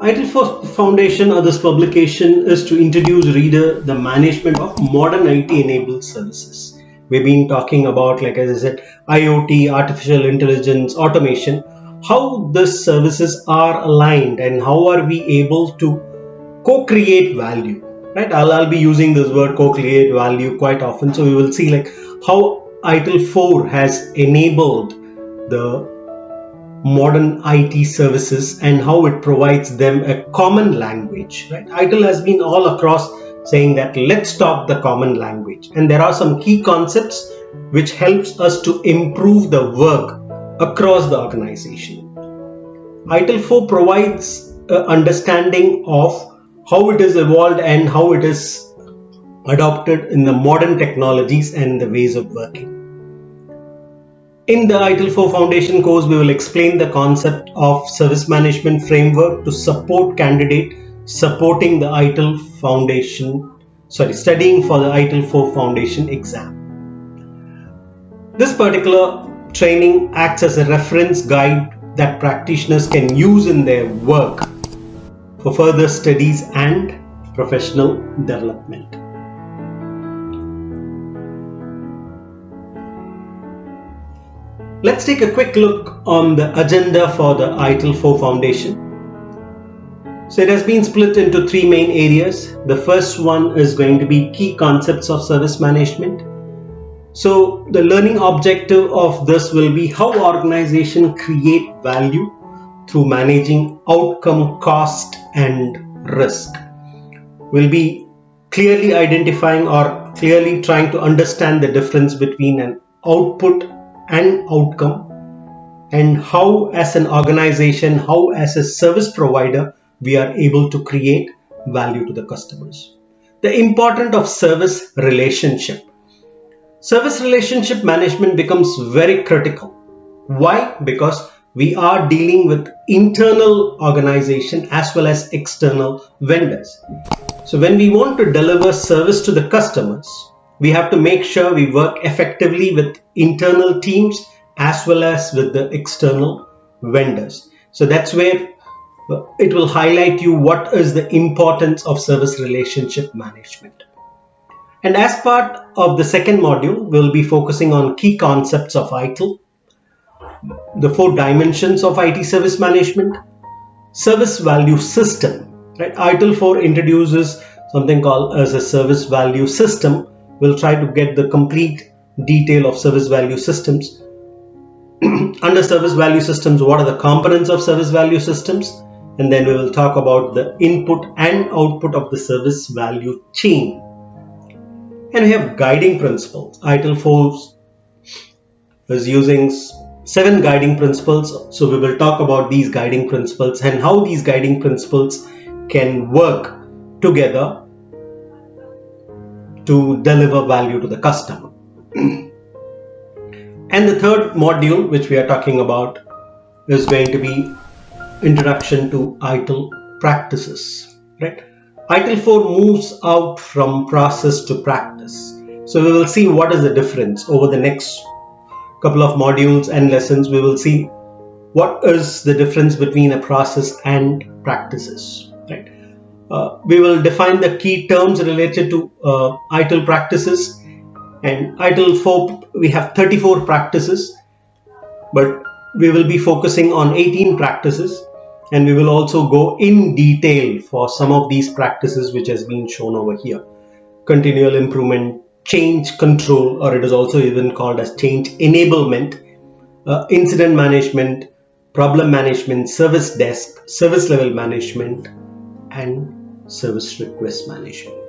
ITIL Foundation or this publication is to introduce reader the management of modern IT enabled services. We've been talking about, like as I said, IoT, artificial intelligence, automation, how these services are aligned and how are we able to co-create value, right? I'll be using this word co-create value quite often. So we will see like how ITIL 4 has enabled the modern IT services and how it provides them a common language, right? ITIL has been all across saying that let's talk the common language, and there are some key concepts which helps us to improve the work across the organization. ITIL 4 provides an understanding of how it is evolved and how it is adopted in the modern technologies and the ways of working. In the ITIL 4 Foundation course, we will explain the concept of service management framework to support candidate supporting the ITIL Foundation, studying for the ITIL 4 Foundation exam. This particular training acts as a reference guide that practitioners can use in their work for further studies and professional development. Let's take a quick look on the agenda for the ITIL 4 Foundation. So it has been split into three main areas. The first one is going to be key concepts of service management. So the learning objective of this will be how organizations create value through managing outcome, cost and risk. We'll be clearly identifying or clearly trying to understand the difference between an output and outcome, and how as an organization, how as a service provider, we are able to create value to the customers. The importance of service relationship. Service relationship management becomes very critical. Why? Because we are dealing with internal organization as well as external vendors. So when we want to deliver service to the customers, we have to make sure we work effectively with internal teams as well as with the external vendors. So that's where it will highlight you what is the importance of service relationship management. And as part of the second module, we'll be focusing on key concepts of ITIL, the four dimensions of IT service management, service value system. Right? ITIL 4 introduces something called as a service value system. We'll try to get the complete detail of service value systems. Under service value systems, what are the components of service value systems? And then we will talk about the input and output of the service value chain. And we have guiding principles. ITIL 4 is using 7 guiding principles. So we will talk about these guiding principles and how these guiding principles can work together to deliver value to the customer. And the third module which we are talking about is going to be introduction to ITIL practices. Right? ITIL 4 moves out from process to practice. So we will see what is the difference over the next couple of modules and lessons. We will see what is the difference between a process and practices. Right? We will define the key terms related to ITIL practices. And ITIL 4, we have 34 practices, but we will be focusing on 18 practices, and we will also go in detail for some of these practices which has been shown over here. Continual improvement, change control, or it is also even called as change enablement, incident management, problem management, service desk, service level management, and service request management.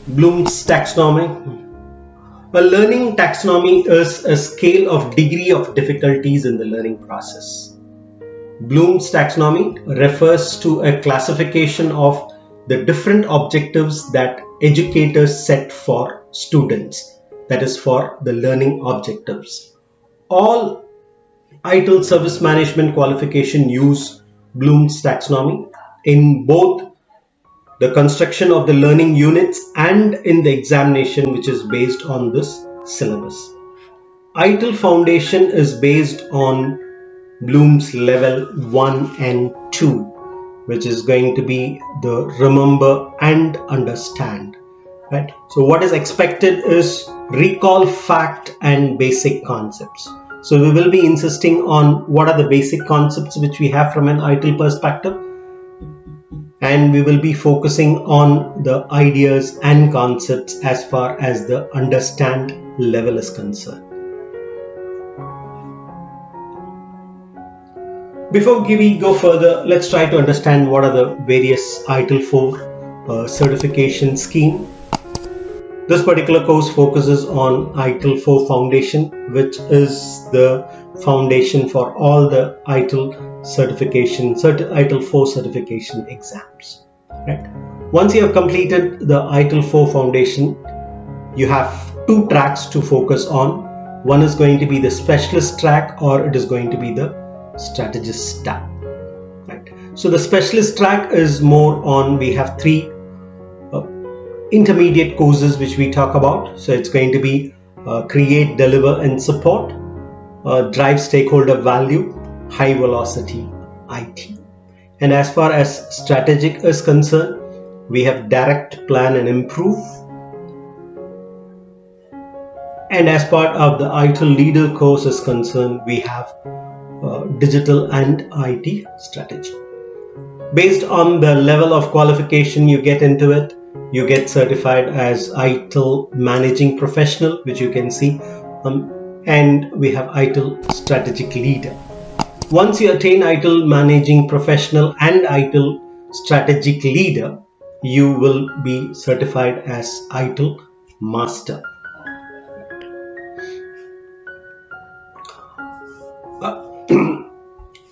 Bloom's taxonomy. A learning taxonomy is a scale of degree of difficulties in the learning process. Bloom's taxonomy refers to a classification of the different objectives that educators set for students, that is for the learning objectives. All ITIL service management qualification use Bloom's taxonomy in both the construction of the learning units and in the examination which is based on this syllabus. ITIL foundation is based on Bloom's level 1 and 2, which is going to be the remember and understand. Right? So what is expected is recall fact and basic concepts. So we will be insisting on what are the basic concepts which we have from an ITIL perspective, and we will be focusing on the ideas and concepts as far as the understand level is concerned. Before we go further, let's try to understand what are the various ITIL 4 certification scheme. This particular course focuses on ITIL 4 Foundation, which is the foundation for all the ITIL ITIL 4 certification exams. Right? Once you have completed the ITIL 4 Foundation, you have two tracks to focus on. One is going to be the specialist track, or it is going to be the strategist track. Right? So the specialist track is more on, we have three intermediate courses which we talk about. So it's going to be create, deliver and support, drive stakeholder value, high velocity IT. And as far as strategic is concerned, we have direct, plan and improve. And as part of the ITIL leader course is concerned, we have digital and IT strategy. Based on the level of qualification you get into it, you get certified as ITIL managing professional, which you can see, and we have ITIL strategic leader. Once you attain ITIL managing professional and ITIL strategic leader, you will be certified as ITIL master.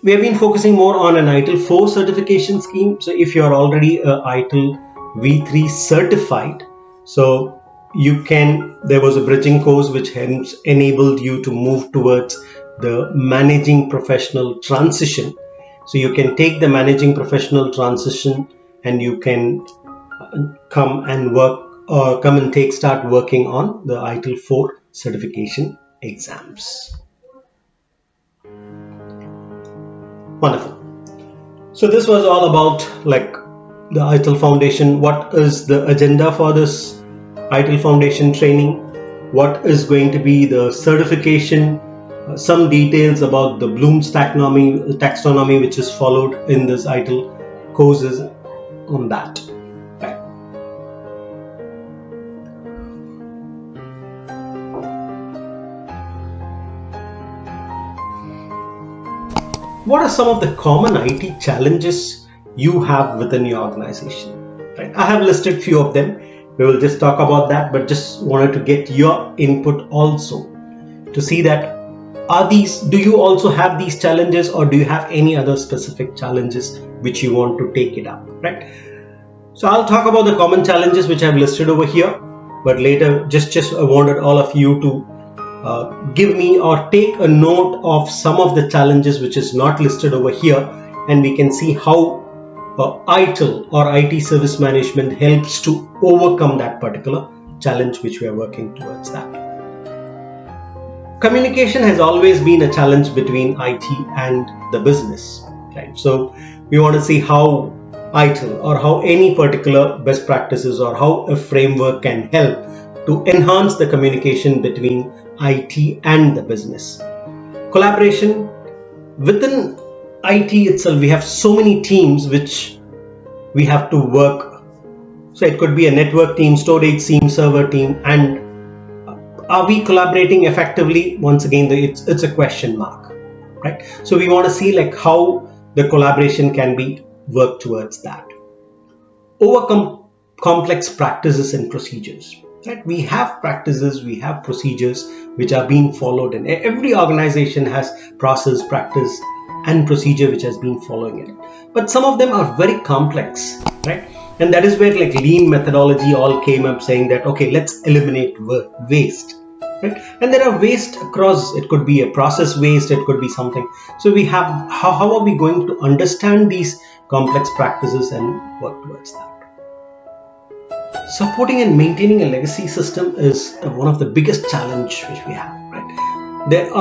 We have been focusing more on an ITIL 4 certification scheme. So if you are already a ITIL V3 certified, so there was a bridging course which hence enabled you to move towards the managing professional transition. So you can take the managing professional transition and you can come and start working on the ITIL 4 certification exams. Wonderful. So this was all about the ITIL Foundation. What is the agenda for this ITIL Foundation training? What is going to be the certification? Some details about the Bloom's taxonomy which is followed in this ITIL courses on that. Right. What are some of the common IT challenges you have within your organization? Right. I have listed few of them. We will just talk about that, but just wanted to get your input also to see that do you also have these challenges, or do you have any other specific challenges which you want to take it up, right? So I'll talk about the common challenges which I've listed over here, but later just I wanted all of you to give me or take a note of some of the challenges which is not listed over here, and we can see how ITIL or IT service management helps to overcome that particular challenge which we are working towards that. Communication has always been a challenge between IT and the business, right? So we want to see how ITIL or how any particular best practices or how a framework can help to enhance the communication between IT and the business. Collaboration within IT itself, we have so many teams which we have to work. So it could be a network team, storage team, server team, and are we collaborating effectively? Once again, it's a question mark, right? So we want to see how the collaboration can be worked towards that. Overcome complex practices and procedures, right? We have practices, we have procedures which are being followed, and every organization has process, practice and procedure which has been following it. But some of them are very complex, right? And that is where lean methodology all came up, saying that okay, let's eliminate waste, right? And there are waste across. It could be a process waste, it could be something. So we have how are we going to understand these complex practices and work towards that? Supporting and maintaining a legacy system is one of the biggest challenge which we have, right? there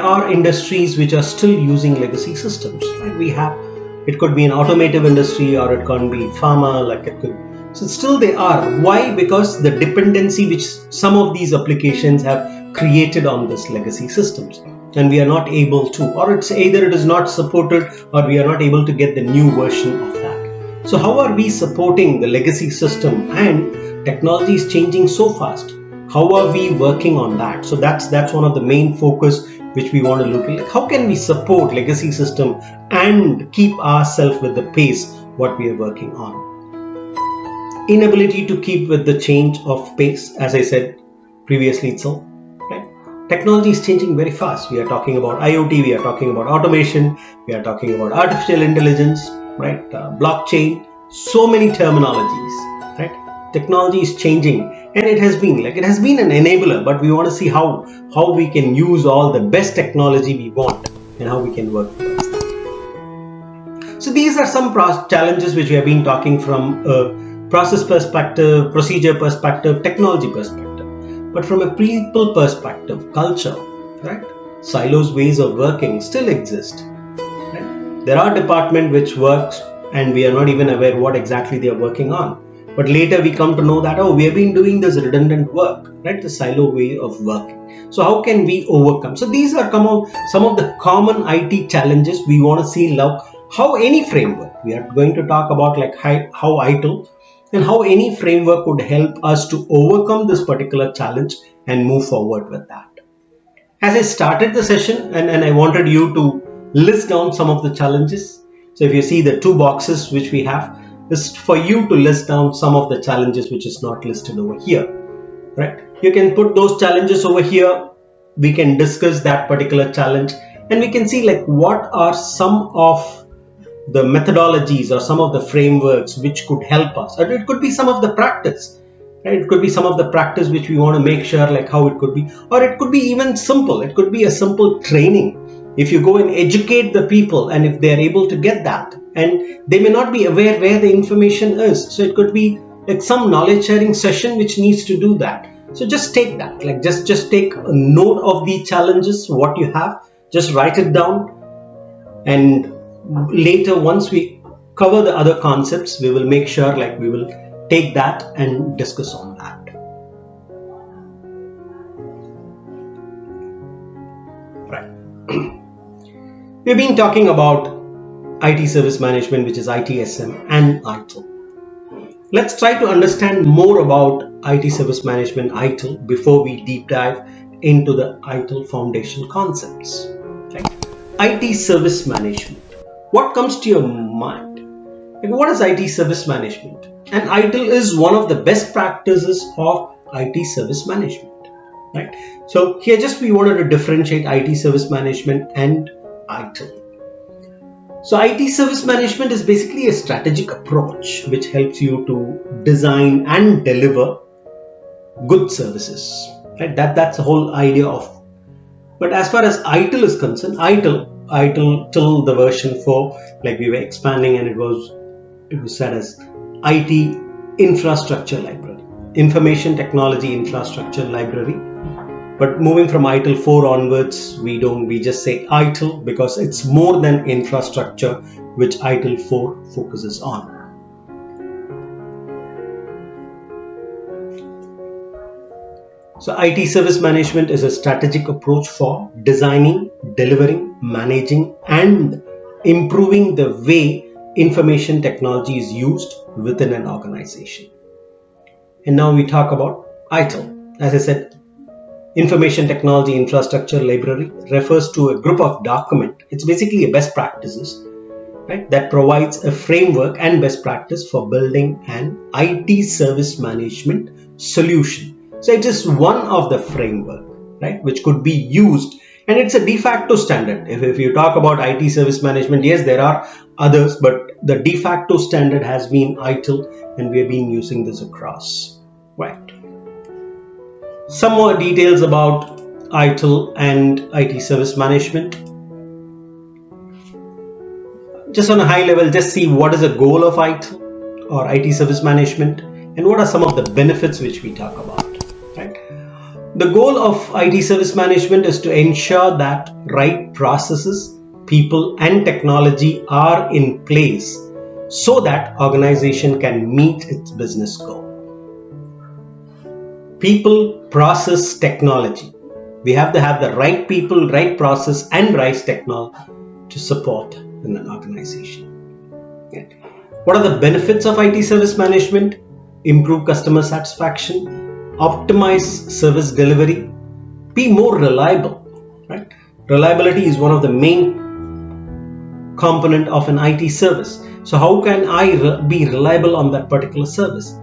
are industries which are still using legacy systems. Right? It could be an automotive industry, or it can be pharma, so still they are. Why? Because the dependency which some of these applications have created on this legacy systems, and we are not able to, or it's either it is not supported, or we are not able to get the new version of that. So how are we supporting the legacy system? And technology is changing so fast. How are we working on that? So that's one of the main focus which we want to look at. How can we support legacy system and keep ourselves with the pace what we are working on? Inability to keep with the change of pace, as I said previously itself. Right? Technology is changing very fast. We are talking about IoT, we are talking about automation, we are talking about artificial intelligence, right? Blockchain, so many terminologies, right? Technology is changing, and it has been an enabler, but we want to see how we can use all the best technology we want and how we can work towards that. So these are some challenges which we have been talking from a process perspective, procedure perspective, technology perspective. But from a people perspective, culture, right? Silos ways of working still exist. Right? There are departments which works and we are not even aware what exactly they are working on. But later we come to know that, we have been doing this redundant work, right? The silo way of working. So how can we overcome? So these are some of the common IT challenges we want to see how any framework. We are going to talk about how ITIL and how any framework would help us to overcome this particular challenge and move forward with that. As I started the session and I wanted you to list down some of the challenges. So if you see the two boxes which we have, is for you to list down some of the challenges which is not listed over here, right? You can put those challenges over here. We can discuss that particular challenge, and we can see what are some of the methodologies or some of the frameworks which could help us. Or it could be some of the practice, right? It could be some of the practice which we want to make sure how it could be, or it could be even simple. It could be a simple training. If you go and educate the people, and if they are able to get that, and they may not be aware where the information is, so it could be some knowledge sharing session which needs to do that. So just take that, just take a note of the challenges what you have, just write it down, and later once we cover the other concepts, we will make sure we will take that and discuss on that. Right. We've been talking about IT service management, which is ITSM, and ITIL. Let's try to understand more about IT service management, ITIL, before we deep dive into the ITIL foundation concepts. Right? IT service management. What comes to your mind? What is IT service management? And ITIL is one of the best practices of IT service management. Right? So here we wanted to differentiate IT service management and ITIL. So IT service management is basically a strategic approach which helps you to design and deliver good services. Right? That's the whole idea of. But as far as ITIL is concerned, ITIL till the version 4, we were expanding, and it was said as IT infrastructure library, information technology infrastructure library. But moving from ITIL 4 onwards, we just say ITIL because it's more than infrastructure, which ITIL 4 focuses on. So IT service management is a strategic approach for designing, delivering, managing, and improving the way information technology is used within an organization. And now we talk about ITIL. As I said, Information Technology Infrastructure Library refers to a group of documents. It's basically a best practices, right, that provides a framework and best practice for building an IT service management solution. So it is one of the framework, right, which could be used, and it's a de facto standard. If you talk about IT service management, yes, there are others, but the de facto standard has been ITIL, and we have been using this across, right? Some more details about ITIL and IT service management. Just on a high level, just see what is the goal of ITIL or IT service management, and what are some of the benefits which we talk about. Right? The goal of IT service management is to ensure that right processes, people and technology are in place so that organization can meet its business goal. People, process, technology. We have to have the right people, right process and right technology to support in an organization. What are the benefits of IT service management? Improve customer satisfaction, optimize service delivery, be more reliable. Right? Reliability is one of the main component of an IT service. So how can I be reliable on that particular service?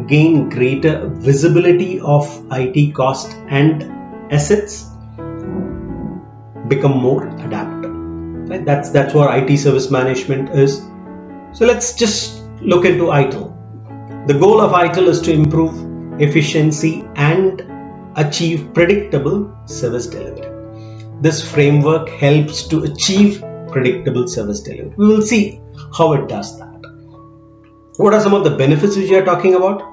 Gain greater visibility of IT cost and assets, become more adaptive. Right? That's what IT service management is. So let's just look into ITIL. The goal of ITIL is to improve efficiency and achieve predictable service delivery. This framework helps to achieve predictable service delivery. We will see how it does that. What are some of the benefits which we are talking about?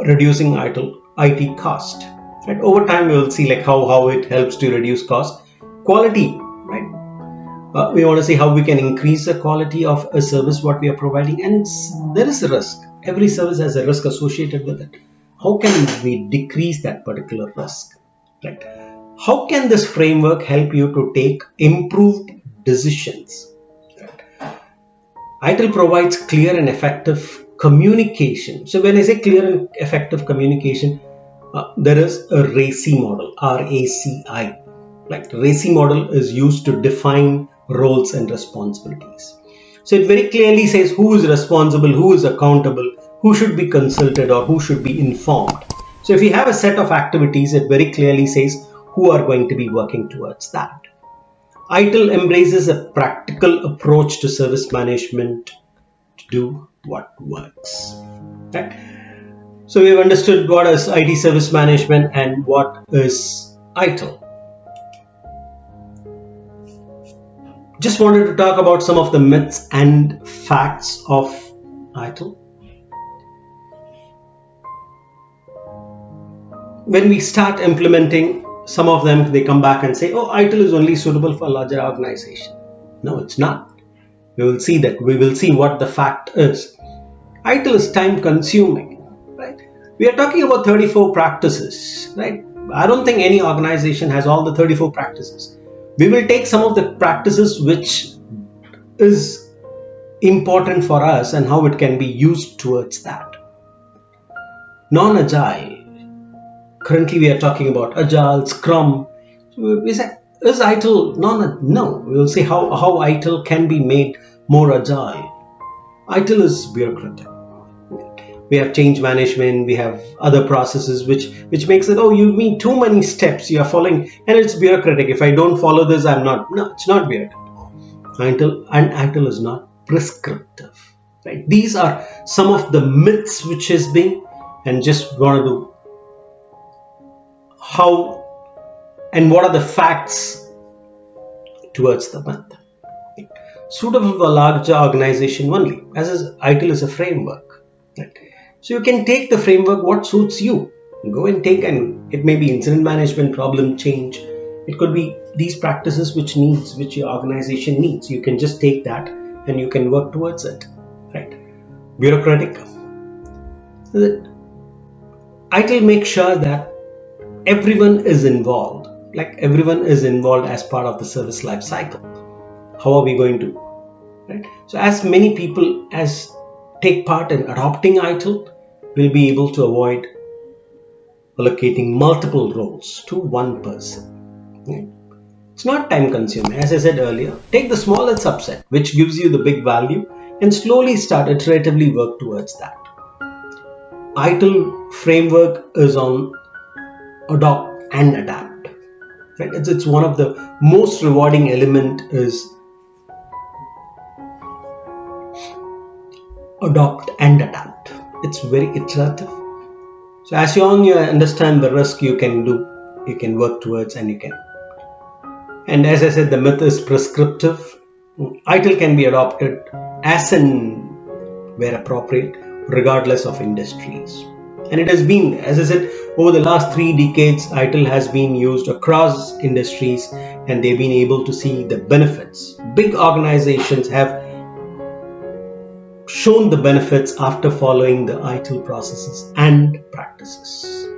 Reducing IT cost. Right? Over time, we will see like how it helps to reduce cost. Quality, right? We want to see how we can increase the quality of a service what we are providing, and there is a risk. Every service has a risk associated with it. How can we decrease that particular risk? Right? How can this framework help you to take improved decisions? Right? ITIL provides clear and effective communication. So when I say clear and effective communication, there is a RACI model, RACI. Like RACI model is used to define roles and responsibilities. So it very clearly says who is responsible, who is accountable, who should be consulted or who should be informed. So if you have a set of activities, it very clearly says who are going to be working towards that. ITIL embraces a practical approach to service management to do what works. Right? So we've understood what is IT service management and what is ITIL. Just wanted to talk about some of the myths and facts of ITIL. When we start implementing some of them, they come back and say, oh, ITIL is only suitable for larger organization. No, it's not. We will see that. We will see what the fact is. ITIL is time consuming, right? We are talking about 34 practices, right? I don't think any organization has all the 34 practices. We will take some of the practices which is important for us and how it can be used towards that. Non-agile. Currently we are talking about agile, scrum. So we say, is ITIL no? We will see how ITIL can be made more agile. ITIL is bureaucratic. We have change management, we have other processes which makes it, oh, you mean too many steps you are following and it's bureaucratic. If I don't follow this, I'm not. No, it's not bureaucratic. ITIL is not prescriptive. Right? These are some of the myths which has been, and just want to do how and what are the facts towards the myth. Suitable for larger organization only, as ITIL is a framework. Right? So you can take the framework what suits you. Go and take, and it may be incident management, problem change. It could be these practices which your organization needs. You can just take that and you can work towards it. Right? Bureaucratic. ITIL makes sure that everyone is involved. Like everyone is involved as part of the service life cycle. How are we going to? Right? So as many people as take part in adopting ITIL, will be able to avoid allocating multiple roles to one person. Right? It's not time consuming. As I said earlier, take the smaller subset which gives you the big value and slowly start iteratively work towards that. ITIL framework is on adopt and adapt. Right? It's one of the most rewarding element is adopt and adapt. It's very iterative. So as you understand the risk, you can work towards, and you can. And as I said, the myth is prescriptive. ITIL can be adopted as and where appropriate, regardless of industries. And it has been, as I said, over the last 3 decades, ITIL has been used across industries and they've been able to see the benefits. Big organizations have shown the benefits after following the ITIL processes and practices.